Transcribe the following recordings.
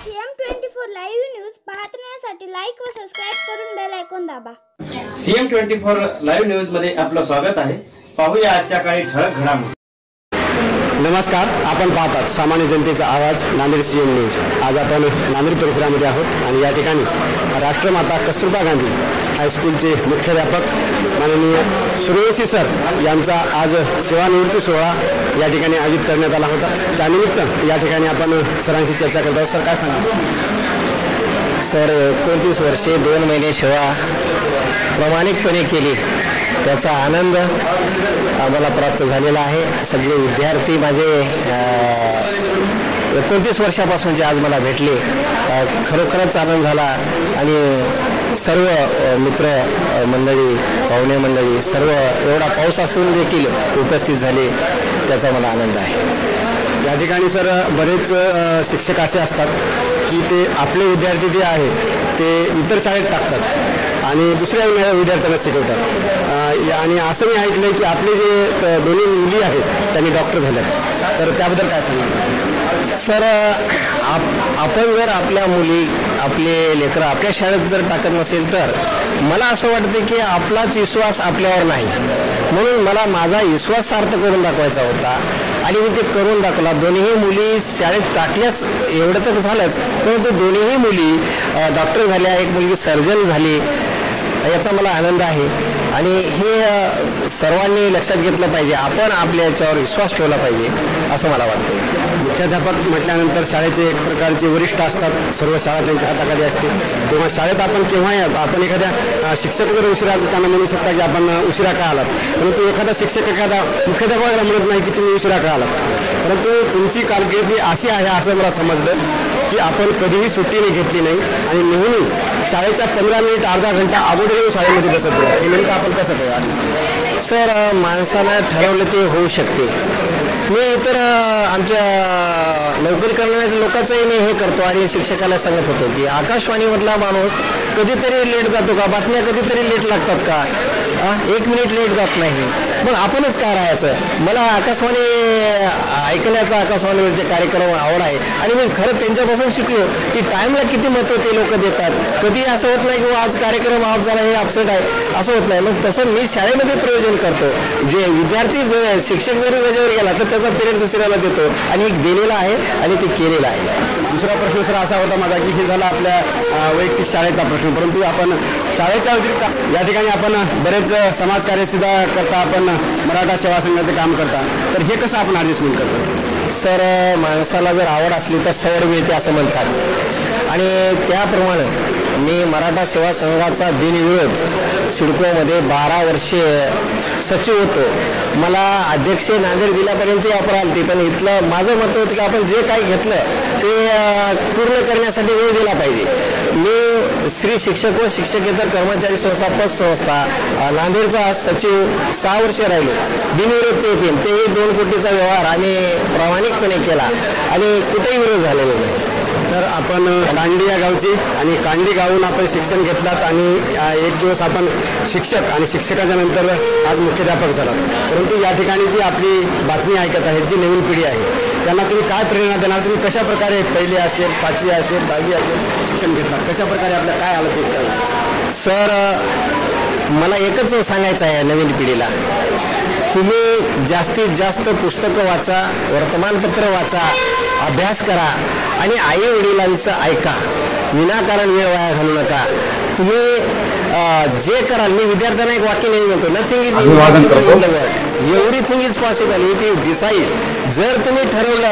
CM24 live news पाहण्यासाठी like व subscribe करून बेल आयकॉन दाबा। CM24 लाईव्ह न्यूज मध्ये आपलं स्वागत आहे। पाहूया आजच्या काही ठळक घडामोडी। नमस्कार, आपण पाहतात सामान्य जनतेचा आवाज नांदेड CM न्यूज। आज आपण नांदेड परिसरामध्ये आहोत आणि या ठिकाणी राष्ट्रमाता कस्तुरबा गांधी हायस्कूलचे मुख्याध्यापक माननीय सूर्यवंशी सर यांचा आज सेवानिवृत्ती सोहळा या ठिकाणी आयोजित करण्यात आला होता। त्यानिमित्त या ठिकाणी आपण सरांशी चर्चा करत आहोत। सर, काय सांगा? सर, 29 वर्षे 2 महिने सेवा प्रामाणिकपणे केली, त्याचा आनंद आम्हाला प्राप्त झालेला आहे। सगळे विद्यार्थी माझे 29 वर्षापासूनचे आज मला भेटले, खरोखरच आनंद झाला आणि सर्व मित्र मंडळी, पाहुणे मंडळी सर्व एवढा पाऊस असून देखील उपस्थित झाले, त्याचा मला आनंद आहे। या ठिकाणी सर बरेच शिक्षक असे असतात की ते आपले विद्यार्थी जे आहेत ते इतर शाळेत टाकतात आणि दुसऱ्या विद्यार्थ्यांना शिकवतात आणि असं मी ऐकलं की आपले जे दोन्ही मुली आहेत त्यांनी डॉक्टर झाल्या, तर त्याबद्दल काय सांगा? सर, आपण जर आपल्या मुली, आपले लेकरं आपल्या शाळेत जर टाकत नसेल तर मला असं वाटतं की आपलाच विश्वास आपल्यावर नाही, म्हणून मला माझा विश्वास सार्थ करून दाखवायचा होता आणि मी ते करून दाखवला। दोन्ही मुली शाळेत टाकल्याच एवढं तर झालंच, परंतु दोन्ही मुली डॉक्टर झाल्या, एक मुलगी सर्जन झाली, याचा मला आनंद आहे आणि हे सर्वांनी लक्षात घेतलं पाहिजे। आपण आपल्या याच्यावर विश्वास ठेवला पाहिजे असं मला वाटतं। मुख्याध्यापक म्हटल्यानंतर शाळेचे एक प्रकारचे वरिष्ठ असतात, सर्व शाळा त्यांच्या हाताखाली असते, तेव्हा शाळेत आपण केव्हाही आपण एखाद्या शिक्षक जर उशिरा त्यांना म्हणू शकता की आपण उशिरा का आलात, परंतु एखादा शिक्षक एखादा मुख्याध्यापकाला म्हणत नाही की तुम्ही उशिरा का आलात। परंतु तुमची कारकिर्दी अशी आहे असं मला समजलं की आपण कधीही सुट्टी नाही घेतली नाही आणि नेहमी शाळेच्या 15 मिनिट अर्धा घंटा अगोदर येऊन शाळेमध्ये बसत होतो। हे नेमकं आपण कसं ठेवा? सर, माणसानं ठरवलं ते होऊ शकते। मी तर आमच्या नोकरी करणाऱ्या लोकांचंही मी हे करतो आणि शिक्षकाला सांगत होतो की आकाशवाणीमधला माणूस कधीतरी लेट जातो का? बातम्या कधीतरी लेट लागतात का? 1 मिनिट लेट जात नाही, मग आपणच काय राहायचं? मला आकाशवाणी ऐकण्याचा, आकाशवाणीवरचे कार्यक्रम आवड आहे आणि मी खरं त्यांच्यापासून शिकलो की टाईमला किती महत्त्व ते लोक देतात। कधी असं होत नाही की आज कार्यक्रम ऑफ झाला, हे अपसेट आहे, असं होत नाही। मग तसं मी शाळेमध्ये प्रयोजन करतो। जे विद्यार्थी शिक्षक जरी वेळेवर गेला तर त्याचा पिरियड दुसऱ्याला देतो आणि एक दिलेला आहे आणि ते केलेलं आहे। दुसरा प्रश्न सर असा होता माझा की हे झाला आपल्या वैयक्तिक शाळेचा प्रश्न, परंतु आपण शाळेच्या व्यतिरिक्त या ठिकाणी आपण बरेच समाजकार्य सुद्धा करता, आपण मराठा सेवा संघाचे काम करता, तर हे कसं आपण ॲडजस्टमेंट करतो? सर, माणसाला जर आवड असली तर सवड मिळते असं म्हणतात आणि त्याप्रमाणे मी मराठा सेवा संघाचा बिनविरोध सिडकोमध्ये 12 वर्षे सचिव होतो। मला अध्यक्ष नांदेड जिल्ह्यापर्यंत ऑफर आली, पण इथलं माझं मत होतं की आपण जे काही घेतलं ते पूर्ण करण्यासाठी वेळ दिला पाहिजे। मी श्री शिक्षक व शिक्षकेतर कर्मचारी संस्था पतसंस्था नांदेडचा सचिव 6 वर्ष राहिलो, बिनविरोध तेही 2 कोटीचा व्यवहार आणि प्रामाणिकपणे केला आणि कुठेही विरोध झालेला नाही। तर आपण कांडी या गावची आणि कांडी गावून आपण शिक्षण घेतलात आणि एक दिवस आपण शिक्षक आणि शिक्षकाच्या नंतर आज मुख्याध्यापक झालात, परंतु या ठिकाणी जी आपली बातमी ऐकत आहेत, जी नवीन पिढी आहे, त्यांना तुम्ही काय प्रेरणा देणार? तुम्ही कशा प्रकारे 1ली असेल, 5वी असेल, 10वी असेल शिक्षण घेतलात, कशा प्रकारे आपल्या काय आलं ते? सर, मला एकच सांगायचं आहे नवीन पिढीला, तुम्ही जास्तीत जास्त पुस्तकं वाचा, वर्तमानपत्र वाचा, अभ्यास करा आणि आई वडिलांचं ऐका, विनाकारण वेळ वाया घालू नका। तुम्ही जे कराल, मी विद्यार्थ्यांना एक वाक्य नेहमी म्हणतो, nothing is impossible, everything is possible if you decide. जर तुम्ही ठरवलं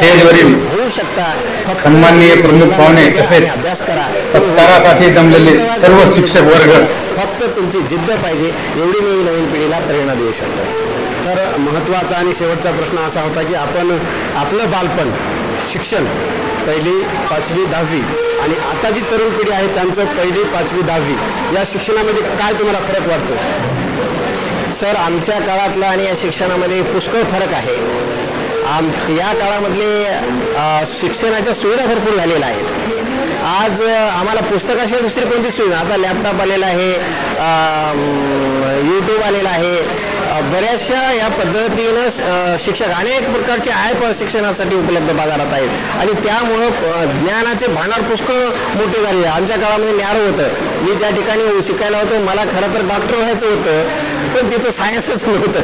होऊ शकता, फक्त सन्माननीय प्रमुख पाहुणे तसेच अभ्यास करा, सत्कारासाठी जमलेले सर्व शिक्षक वर्ग, फक्त तुमची जिद्द पाहिजे, एवढी मी नवीन पिढीला प्रेरणा देऊ शकतो। तर महत्त्वाचा आणि शेवटचा प्रश्न असा होता की आपण आपलं बालपण शिक्षण 1ली, 5वी, 10वी आणि आता जी तरुण पिढी आहे त्यांचं 1ली, 5वी, 10वी या शिक्षणामध्ये काय तुम्हाला फरक वाटतो? सर, आमच्या काळातला आणि या शिक्षणामध्ये पुष्कळ फरक आहे। या काळामधले शिक्षणाच्या सुविधा भरपूर झालेल्या आहेत। आज आम्हाला पुस्तकाशिवाय दुसरी कोणती सुविधा, आता लॅपटॉप आलेला आहे, यूट्यूब आलेला आहे, बऱ्याचशा या पद्धतीनं शिक्षक अनेक प्रकारचे ॲप शिक्षणासाठी उपलब्ध बाजारात आहेत आणि त्यामुळं ज्ञानाचे भांडार पुष्कळ मोठे झाले. आमच्या काळामध्ये न्यारं होतं. मी ज्या ठिकाणी शिकायला होतो मला खरं तर डॉक्टर व्हायचं होतं, पण तिथं सायन्सच नव्हतं.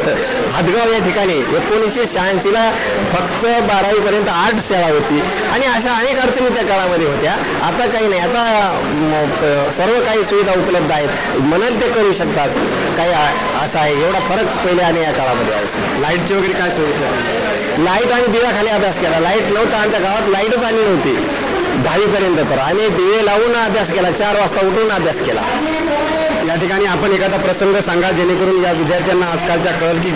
हातगाव या ठिकाणी 1986ला फक्त 12वीपर्यंत आर्ट शाळा होती आणि अशा अनेक अडचणी त्या काळामध्ये होत्या. आता काही नाही, आता सर्व काही सुविधा उपलब्ध आहेत, म्हणाल ते करू शकतात. काही असं आहे, एवढा फरक पहिले आणि या काळामध्ये आहे. लाईटची वगैरे काय सोय? लाईट आणि दिव्याखाली अभ्यास केला. लाईट नव्हता, आमच्या गावात लाईटच आली नव्हती 10वीपर्यंत. तर आणि दिवे लावून अभ्यास केला, 4 वाजता उठून अभ्यास केला. या ठिकाणी आपण एखादा प्रसंग सांगा जेणेकरून या विद्यार्थ्यांना आजकालच्या कळेल की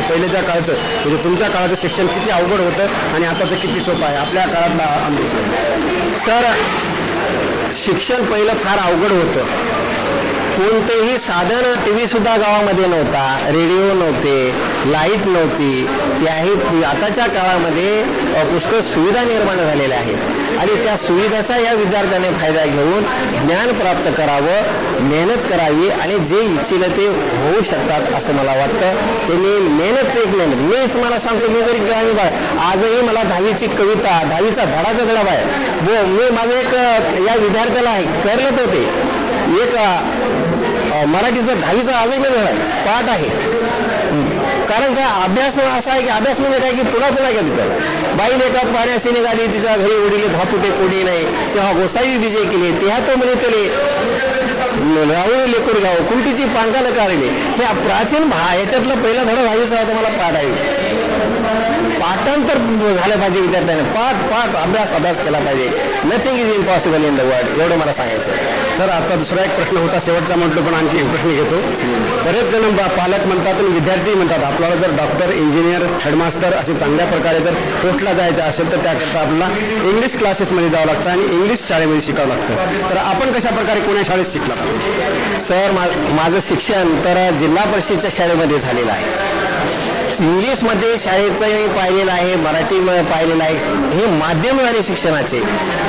पहिल्याच्या काळचं म्हणजे तुमच्या काळाचं शिक्षण किती अवघड होतं आणि आताचं किती सोपं आहे आपल्या काळातला. सर, शिक्षण पहिलं फार अवघड होतं. कोणतेही साधन, TV सुद्धा गावामध्ये नव्हता, रेडिओ नव्हते, लाईट नव्हती. त्याही आताच्या काळामध्ये पुष्कळ सुविधा निर्माण झालेल्या आहेत आणि त्या सुविधाचा या विद्यार्थ्याने फायदा घेऊन ज्ञान प्राप्त करावं, मेहनत करावी आणि जे इच्छिल ते होऊ शकतात असं मला वाटतं. त्यांनी मेहनत मी तुम्हाला सांगतो, मी जरी ग्रामीण भाग आजही मला 10वीची कविता, 10वीचा धडाचा धडा आहे. मी माझं एक या विद्यार्थ्याला करत होते एक मराठीचा 10वीचा आजही धडा आहे, पाठ आहे. कारण काय अभ्यास असा आहे की अभ्यास म्हणजे काय की पुन्हा पुन्हा घ्या तिथं. बाईने एका पाण्याशी निघाली, तिच्या घरी उडीले 10 फुटे कोणी नाही, तेव्हा गोसाई विजय केले, तेव्हा तो म्हणे त्याले राहुल लेकूर गाव कुंटीची पांगाला काढले. हे प्राचीन ह्याच्यातला पहिला धडा 10वीचा होता, मला पाठ आहे. पाठांतर झालं पाहिजे विद्यार्थ्यांनी, पाठ अभ्यास केला पाहिजे. Nothing is impossible in the world, एवढं मला सांगायचं. सर, आता दुसरा एक प्रश्न होता, शेवटचा म्हटलं पण आणखी एक प्रश्न घेतो. बरेच जण पालक म्हणतात आणि विद्यार्थी म्हणतात आपल्याला जर डॉक्टर, इंजिनियर, हेडमास्टर असे चांगल्या प्रकारे जर पोस्टला जायचं असेल तर त्याकरता आपल्याला इंग्लिश क्लासेसमध्ये जावं लागतं आणि इंग्लिश शाळेमध्ये शिकावं लागतं. तर आपण कशा प्रकारे कोण्या शाळेत शिकला? सर, माझं शिक्षण तर जिल्हा परिषदेच्या शाळेमध्ये झालेलं आहे. इंग्लिशमध्ये शाळेचंही पाहिलेलं आहे, मराठीमध्ये पाहिलेलं आहे. हे माध्यम झाले शिक्षणाचे.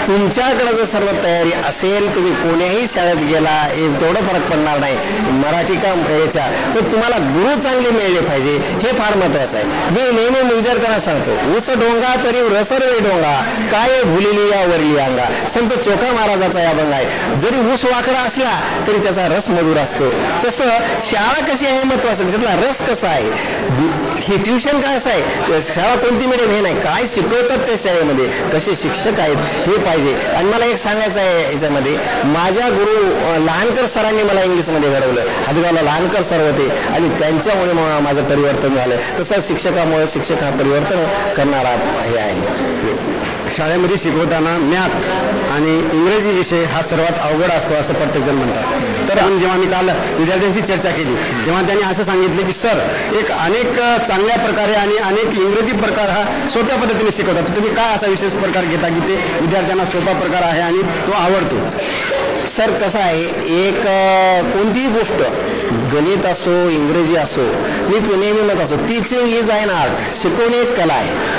तुमच्याकडे जर सर्व तयारी असेल, तुम्ही कोण्याही शाळेत गेला तेवढं फरक पडणार नाही मराठी का याच्या, तर तुम्हाला गुरु चांगले मिळले पाहिजे, हे फार महत्त्वाचं आहे. मी नेहमी विद्यार्थ्यांना सांगतो, ऊस डोंगा तरी रसरवे डोंगा, काय भुलेली या वरली अंगा. संत चोखा महाराजाचा या अभंग आहे. जरी ऊस वाकडा असला तरी त्याचा रस मधुर असतो. तसं शाळा कशी आहे महत्त्वाचं, त्यातला रस कसा आहे. हे ट्युशन काय असं आहे, शाळा कोणती मिळेल हे नाही, काय शिकवतात त्या शाळेमध्ये, कसे शिक्षक आहेत हे पाहिजे. आणि मला एक सांगायचं आहे याच्यामध्ये, माझ्या गुरु लहानकर सरांनी मला इंग्लिशमध्ये घडवलं. हातगावला लहानकर सर होते आणि त्यांच्यामुळे माझं परिवर्तन झालं. तसं शिक्षकामुळे शिक्षक हा परिवर्तन करणारा हे आहे. शाळेमध्ये शिकवताना मॅथ आणि इंग्रजी विषय हा सर्वात अवघड असतो असं प्रत्येकजण म्हणतात. तर जेव्हा मी काल विद्यार्थ्यांशी चर्चा केली तेव्हा त्यांनी असं सांगितले की सर, एक अनेक चांगल्या प्रकारे आणि अनेक इंग्रजी प्रकार हा सोप्या पद्धतीने शिकवतात. तर तुम्ही काय असा विशेष प्रकार घेता की ते विद्यार्थ्यांना सोपा प्रकार आहे आणि तो आवडतो? सर, कसं आहे, एक कोणतीही गोष्ट गणित असो, इंग्रजी असो, मी नेहमी म्हणत असो, टीचिंग इज अन आर्ट. शिकवणे एक कला आहे.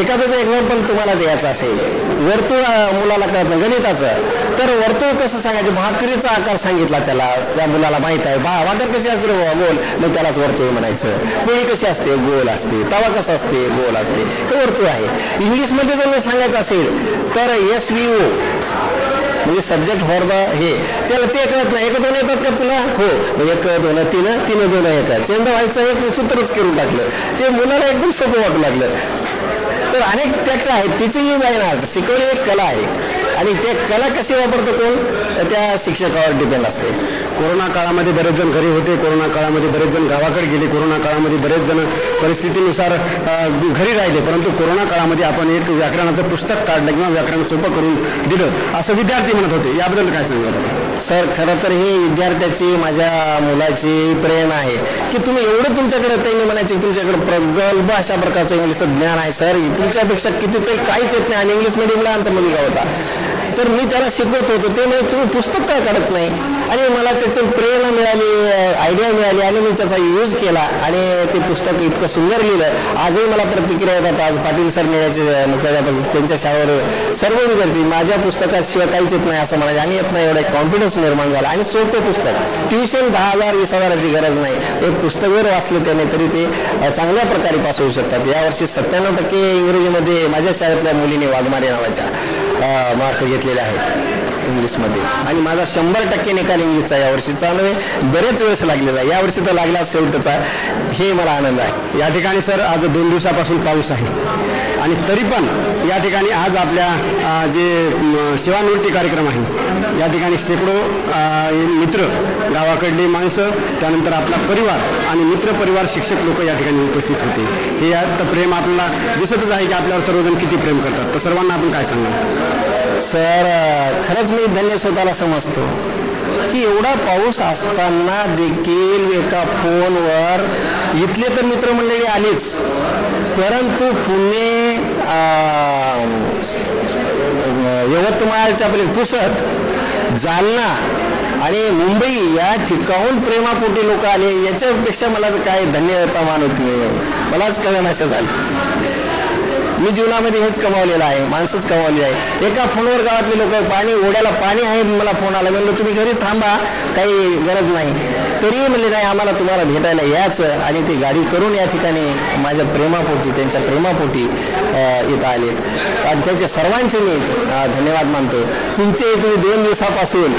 एखादं एक्झाम्पल तुम्हाला द्यायचं असेल, वर्तुळ मुलाला कळत नाही गणिताचं, तर वर्तुळ कसं सांगायचं, भाकरीचा आकार सांगितला त्याला, त्या मुलाला माहीत आहे. भाकर कशी असते गोल, मग त्यालाच वर्तुळ म्हणायचं. पोळी कशी असते, गोल असते. तवा कसा असते, गोल असते. हे वर्तुळ आहे. इंग्लिशमध्ये जर सांगायचं असेल तर SVO म्हणजे सब्जेक्ट फॉर हे, त्याला ते कळत नाही. 1 2 येतात का तुला? हो. 1 2 3 3 2 येतात. चंद व्हायचं एक सूत्रच करून टाकलं. ते मुलाला एकदम सोपं वाटू लागलं. तर अनेक टॅक्टर आहेत. Teaching is an art. शिकवणे एक कला आहे आणि ते कला कशी वापरतो कोण, त्या शिक्षकावर डिपेंड असते. कोरोना काळामध्ये बरेच जण घरी होते, कोरोना काळामध्ये बरेच जण गावाकडे गेले, कोरोना काळामध्ये बरेच जण परिस्थितीनुसार घरी राहिले, परंतु कोरोना काळामध्ये आपण एक व्याकरणाचं पुस्तक काढलं किंवा व्याकरण सोपं करून दिलं असं विद्यार्थी म्हणत होते. याबद्दल काय सांगणार? सर, खरं तर हे विद्यार्थ्याची, माझ्या मुलाची प्रेरणा आहे की तुम्ही एवढं तुमच्याकडे, त्यांनी म्हणायचे तुमच्याकडे प्रगल्भ अशा प्रकारचं इंग्लिशचं ज्ञान आहे. सर, तुमच्यापेक्षा कितीतरी काहीच येत नाही. आणि इंग्लिश मिडियमला आमचा मुलगा होता, तर मी त्याला शिकवत होतो. ते म्हणजे तुम्ही पुस्तक काय काढत नाही, आणि मला त्यातून प्रेरणा मिळाली, आयडिया मिळाली आणि मी त्याचा यूज केला आणि ते पुस्तक इतकं सुंदर लिहिलं. आजही मला प्रतिक्रिया येतात. आज पाटील सर मिळायचे मुख्याध्यापक त्यांच्या शाळेवर सर्व विद्यार्थी माझ्या पुस्तकात शिवाय काहीच येत नाही असं म्हणाले आणि येत नाही एवढा कॉन्फिडन्स निर्माण झाला. आणि सोपं पुस्तक, ट्युशन 10,000 20,000ची गरज नाही. एक पुस्तक जर वाचलं त्याने तरी ते चांगल्या प्रकारे पास होऊ शकतात. यावर्षी 97% इंग्रजीमध्ये माझ्या शाळेतल्या मुलीने वाघमारे नावाच्या मार्क घेतलेले आहेत इंग्लिशमध्ये आणि माझा 100% निकाल इंग्लिशचा यावर्षीचा नव्हे, बरेच वेळेस लागलेला आहे. यावर्षी तर लागला शेवटचा, हे मला आनंद आहे. या ठिकाणी सर आज 2 दिवसापासून पाऊस आहे आणि तरी पण या ठिकाणी आज आपल्या जे सेवानिवृत्ती कार्यक्रम आहे या ठिकाणी शेकडो मित्र, गावाकडली माणसं, त्यानंतर आपला परिवार आणि मित्र परिवार, शिक्षक लोक या ठिकाणी उपस्थित होते. हे यात प्रेम आपल्याला दिसतच आहे की आपल्यावर सर्वजण किती प्रेम करतात. तर सर्वांना आपण काय सांगणार? सर खरंच मी धन्य स्वतःला समजतो की एवढा पाऊस असताना देखील एका फोनवर इथले तर मित्रमंडळी आलीच, परंतु पुणे, यवतमाळच्या पुसद, जालना आणि मुंबई या ठिकाणून प्रेमापोटी लोक आले. याच्यापेक्षा मला काय धन्यता मानवती मलाच कळण्याशा झाली. मी जीवनामध्ये हेच कमावलेलं आहे, माणसंच कमावली आहे. एका फोनवर गावातले लोक, पाणी ओढ्याला पाणी आहे, मला फोन आला, म्हणलं तुम्ही घरी थांबा, काही गरज नाही. तरीही म्हणले नाही आम्हाला तुम्हाला भेटायला यायचं आणि ते गाडी करून या ठिकाणी माझ्या प्रेमापोटी, त्यांच्या प्रेमापोटी इथं आले आणि त्यांच्या सर्वांचे मी धन्यवाद मानतो. तुमचे तुम्ही 2 दिवसापासून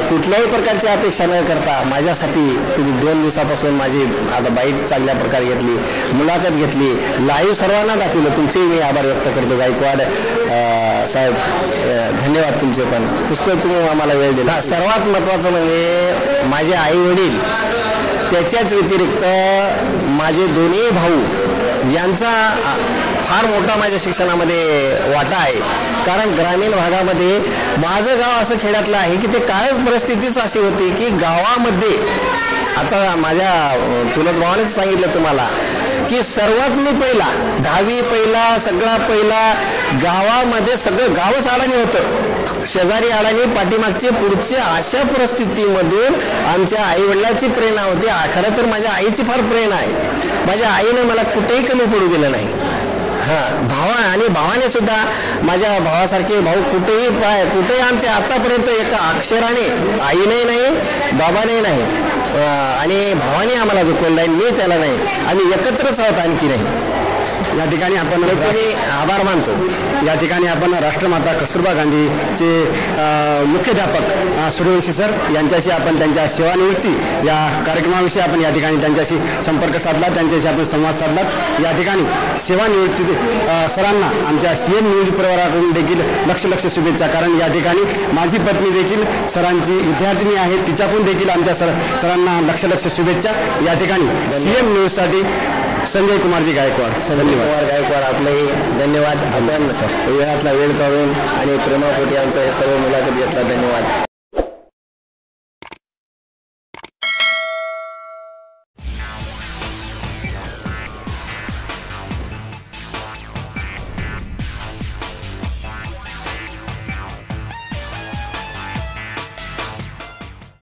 कुठल्याही प्रकारची अपेक्षा न करता माझ्यासाठी तुम्ही 2 दिवसापासून माझी आता बाईट चांगल्या प्रकारे घेतली, मुलाखत घेतली, लाईव्ह सर्वांना दाखवलं. तुमचेही मी आभार व्यक्त करतो. गायकवाड साहेब धन्यवाद तुमचे पण. पुष्कळ तुम्ही आम्हाला वेळ दिला. सर्वात महत्त्वाचं म्हणजे माझे आई वडील, त्याच्याच व्यतिरिक्त माझे दोन्ही भाऊ यांचा फार मोठा माझ्या शिक्षणामध्ये वाटा आहे. कारण ग्रामीण भागामध्ये माझं गाव असं खेड्यातलं आहे की ते काळच परिस्थितीच अशी होती की गावामध्ये, आता माझ्या चुलत भावानेच सांगितलं तुम्हाला की सर्वात मी पहिला 10वी पहिला, सगळा पहिला, गावामध्ये सगळं गावच अडाणी होतं, शेजारी अडाणी, पाठीमागचे पुढचे. अशा परिस्थितीमधून आमच्या आईवडिलांची प्रेरणा होती. खरं तर माझ्या आईची फार प्रेरणा आहे. माझ्या आईने मला कुठेही कमी पडू दिलं नाही. भावाने सुद्धा, माझ्या भावासारखे भाऊ कुठेही आमच्या आतापर्यंत एका अक्षराने आईने नाही, बाबाने नाही आणि भावाने आम्हाला झुकवलं नाही, मी त्याला नाही. आम्ही एकत्रच आहोत, आणखी नाही. या ठिकाणी आपण आभार मानतो. या ठिकाणी आपण राष्ट्रमाता कस्तुरबा गांधीचे मुख्याध्यापक सूर्यवंशी सर यांच्याशी आपण त्यांच्या सेवानिवृत्ती या कार्यक्रमाविषयी आपण या ठिकाणी त्यांच्याशी संपर्क साधला, त्यांच्याशी आपण संवाद साधला. या ठिकाणी सेवानिवृत्ती सरांना आमच्या CM न्यूज परिवाराकडून देखील लक्ष शुभेच्छा. कारण या ठिकाणी माझी पत्नी देखील सरांची विद्यार्थिनी आहे, तिच्याकडून देखील आमच्या सरांना लक्ष शुभेच्छा. या ठिकाणी CM न्यूजसाठी संजय कुमारजी गायकवाड. कुमार गायकवाड आपलंही धन्यवाद. आपण वेळातला वेळ काढून आणि प्रेमापोटी आमचं हे सर्व मुलाखत घेतला. धन्यवाद.